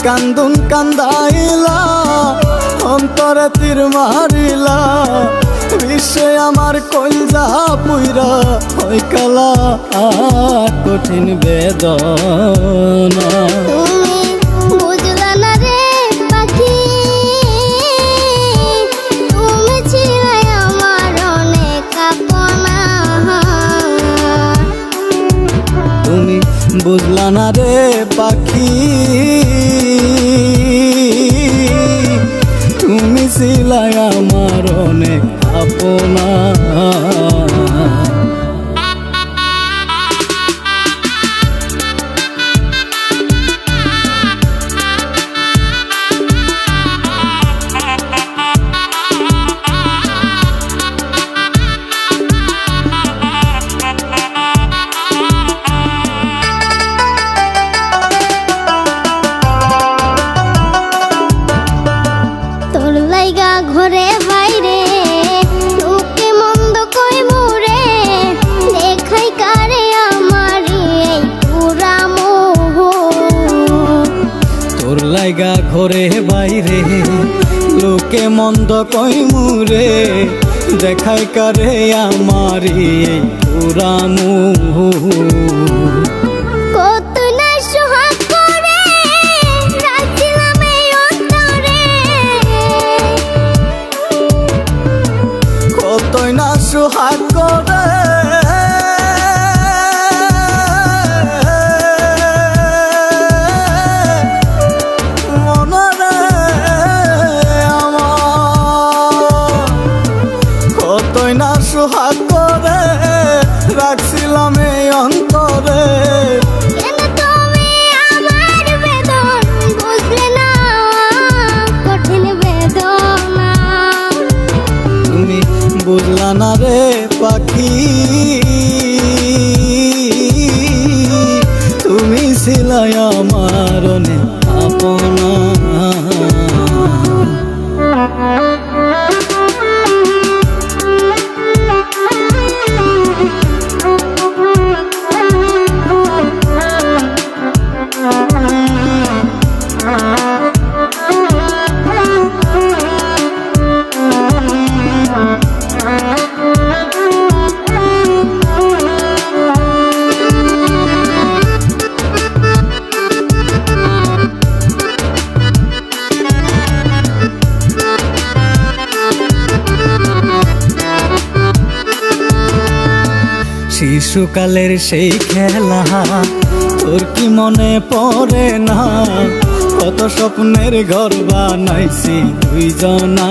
কান্দুন কান্দাইলা অন্তরে তীর মারিলা বিশ্বে আমার কলজা পুইরা ওই কালা কঠিন বেদনা। বুঝলা না রে পাখি তুমি ছিলাই আমার অনেক আপনা। ঘরে বাইরে লোকে মন্দ কই মুরে দেখাই কারে আমারি এই পুরা মোহ। তোর লাইগা ঘরে বাইরে লোকে মন্দ কই মুরে দেখাই কারে আমারি এই পুরা মোহ। সোহাগ করে মনরে আমার কতই না সোহাগ করে রাখছিলাম এই অন্তরে। বুঝলা না রে পাখি তুমি ছিলাই আমার অনেক আপনা। শিশুকালের সেই খেলা তোর কি মনে পড়ে না? কত স্বপ্নের ঘর বানাইছি দুইজনা।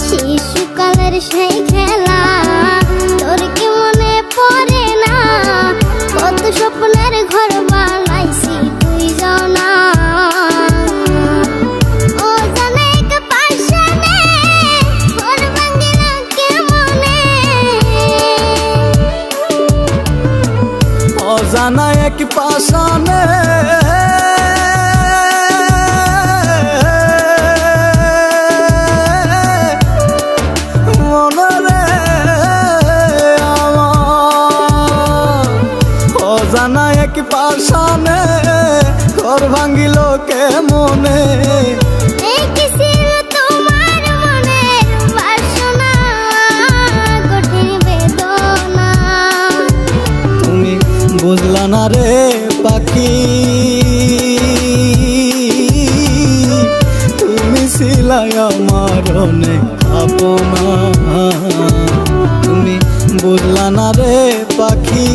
শিশুকালের সেই খেলা তোর কি মনে পড়ে না? কত স্বপ্নের ঘর বানাইছি দুইজনা। জানা এক পাশানে মনরে আমার অজানা এক পাশানে ঘর ভাঙ্গিল কে মনে। বুঝলা না রে পাখি তুমি ছিলাই আমার অনেক আপনা। তুমি বুঝলা না রে পাখি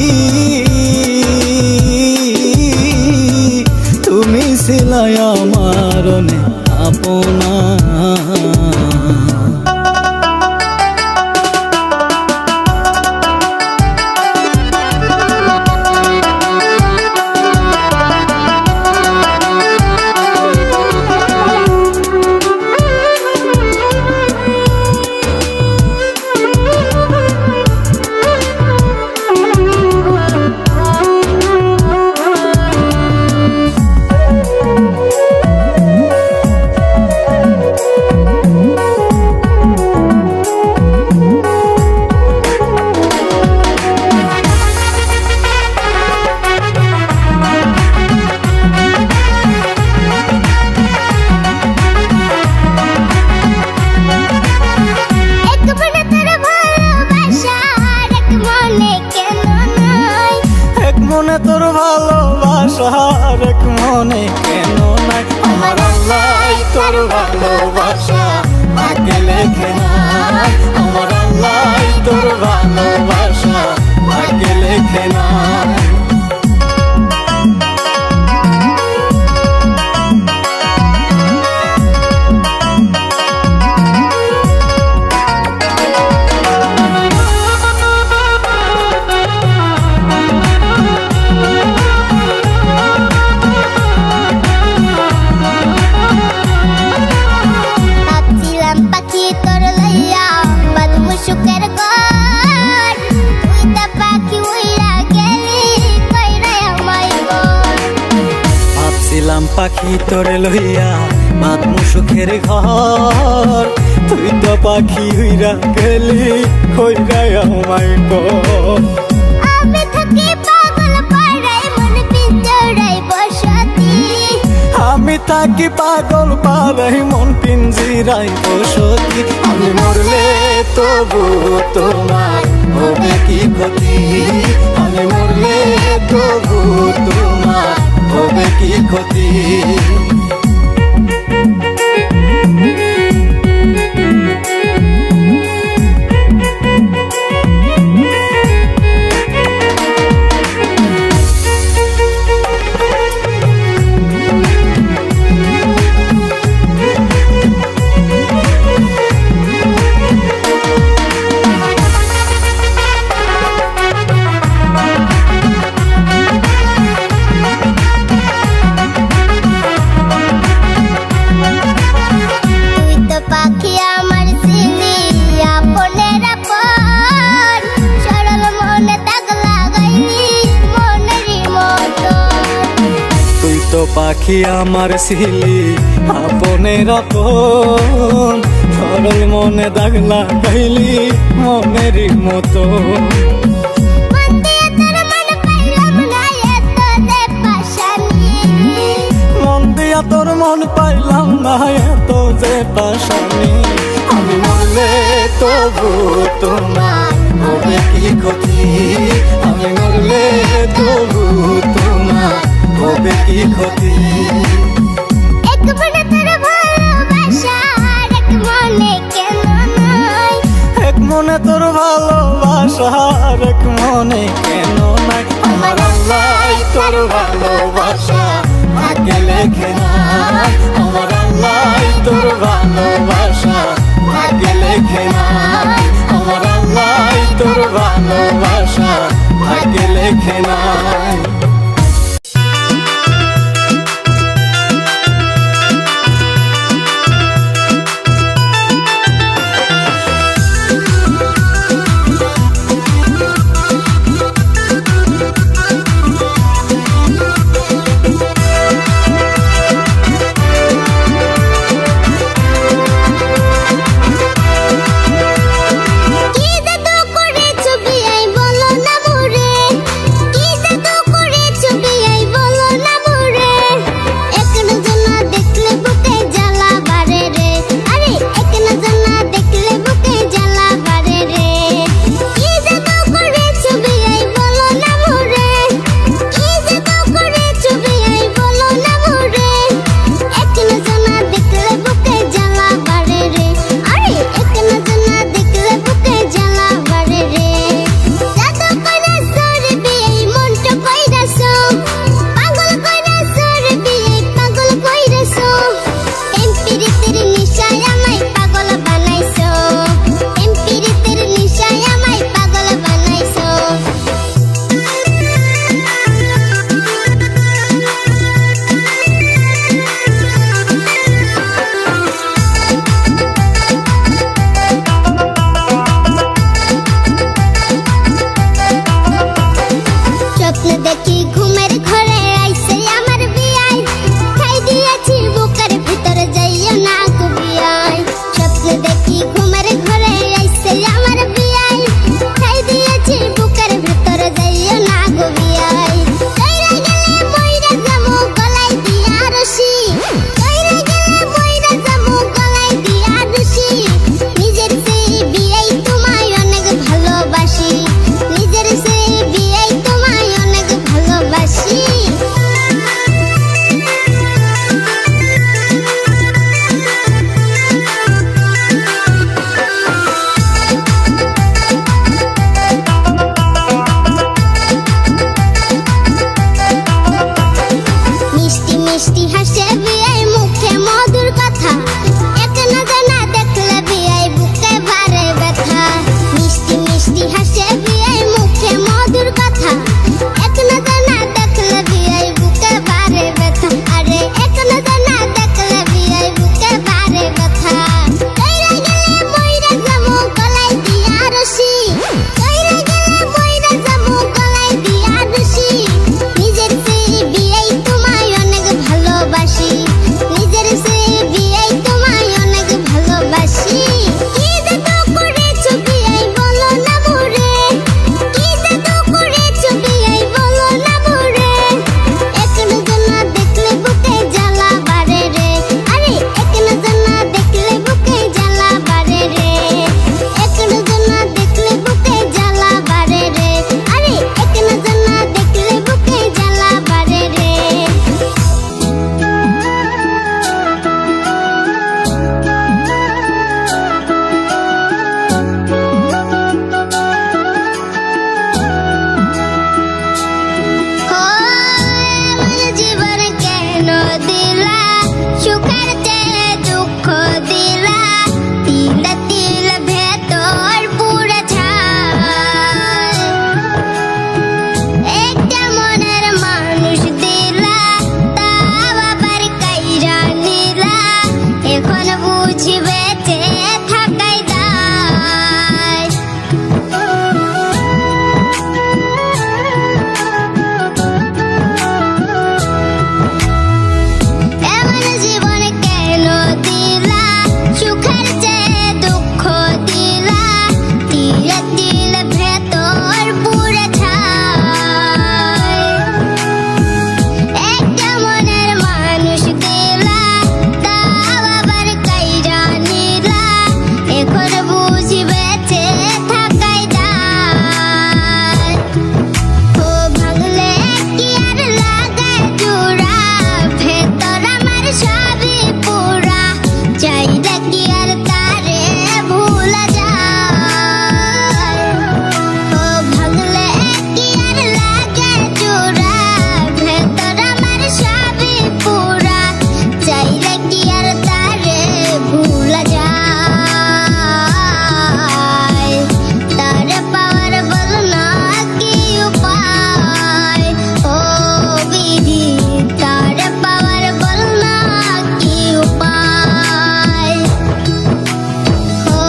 তুমি ছিলাই আমার অনেক আপনা। তোর ভালোবাসা ভাগ্যে লেখে নাই, আমার আল্লাহ তোর ভালোবাসা ভাগ্যে লেখে নাই। ভাবছিলাম পাখি তোর লইয়া বাঁধবো সুখের ঘর, তুই তো পাখি উইরা গেলি কইরা আমায় ঘর। ভাবছিলাম পাখি তোরে লইয়া বাঁধমু সুখের ঘর, তুই তো পাখি হইরা গেলি কইরা আমায় কর। আমি থাকি পাগল পাড়ায় মন পিঞ্জরায় বসতি, আমি থাকি পাগল পারাই মন পিঞ্জিরাই বসতি, আমি মরলে তবু তোমার হবে কি ক্ষতি, আমি মরলে তবু তোমার হবে কি ক্ষতি। তুই তো পাখি আমার ছিলি আপনের আপন, সরল মনে দাগ লাগাইলি মনেরই মতন। তুই তো পাখি আমার ছিলি আপনের আপন, সরল মনে দাগ লাগাইলি মনেরই মতো। মন দিয়ে তোর মন পাইলাম না এত যে পাশানি, মন দিয়া তোর মন পাইলাম না এত যে পাশানি, আমি মরলে তবু তোমার হবে কি ক্ষতি, আমি মরলে তবু তোমার হবে কি ক্ষতি। এক মনে তোর ভালোবাসা আর এক মনে কেন নয়, এক মনে তোর ভালোবাসা আর এক মনে কেন নাই, আমার আল্লাহ তোর ভালোবাসা ভাগ্যে লেখে নাই, আমার আল্লাহ তোর ভালোবাসা ভাগ্যে লেখে নাই, আমার আল্লাহ তোর ভালোবাসা ভাগ্যে লেখে নাই। বুঝি বেঁচে থাকাই দায়। এমন জীবন কেন দিলা, সুখের চেয়ে দুঃখ দিলা, তিলে তিলে ভেতর পুড়ে ছাই। একটা মনের মানুষ দিলা, তাও আবার কাইরা নিলা, এখন বুঝি বেঁচে থাকাই দায়। ও ভাঙলে কি আর লাগায় জোড়া, ভেতর আমার সবই পুরা, চাইলে কি আর তারে ভুলা যায়। ও ভাঙলে কি আর লাগায় জোড়া, ভেতর আমার সবই পুরা, চাইলে কি আর তারে ভুলা যায়। তারে পাওয়ার বল না কি উপায়, ও বিধি তারে পাওয়ার বল না কি উপায়। ও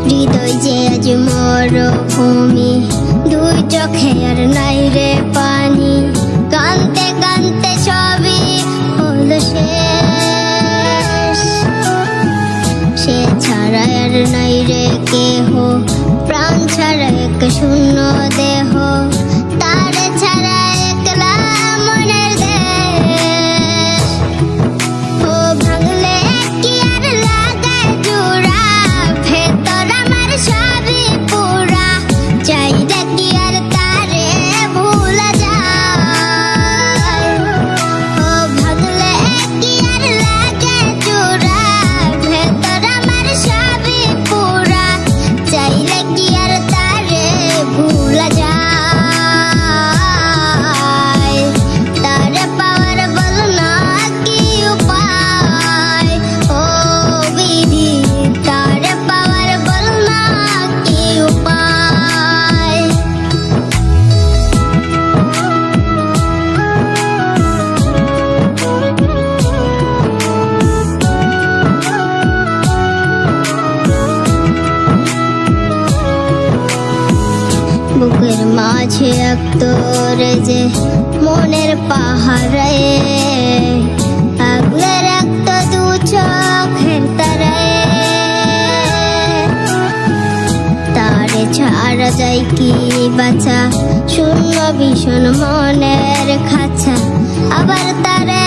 হৃদয় যে আজ মরুভূমি, দুই চোখে আর নাই রে পানি, কানতে কানতে সবই হলো শেষ। সে ছাড়া আর নাই রে কেহ, প্রাণ ছাড়া এক শূন্য দেহ, তারে ছাড়া একলা মনের দেশ। ও ভাঙলে কি আর লাগায় জোড়া, ভেতর আমার সবই পুরা, চাইলে কি আর তারে ভুলা যায়। ও ভাঙলে কি আর লাগায় জোড়া, ভেতর আমার সবই পুরা, চাইলে কি আর তারে ভুলা যায়। তারে পাওয়ার বল না কি উপায়, ও বিধি তারে পাওয়ার বল না কি উপায়। বুকের মাঝে এক তোরে যে মনের পাহাড়ে, আগলে রাখত দু চোখের তারায়, তারে ছাড়া যায় কি বাঁচা, শূন্য ভীষণ মনের খাঁচা, আবার তারে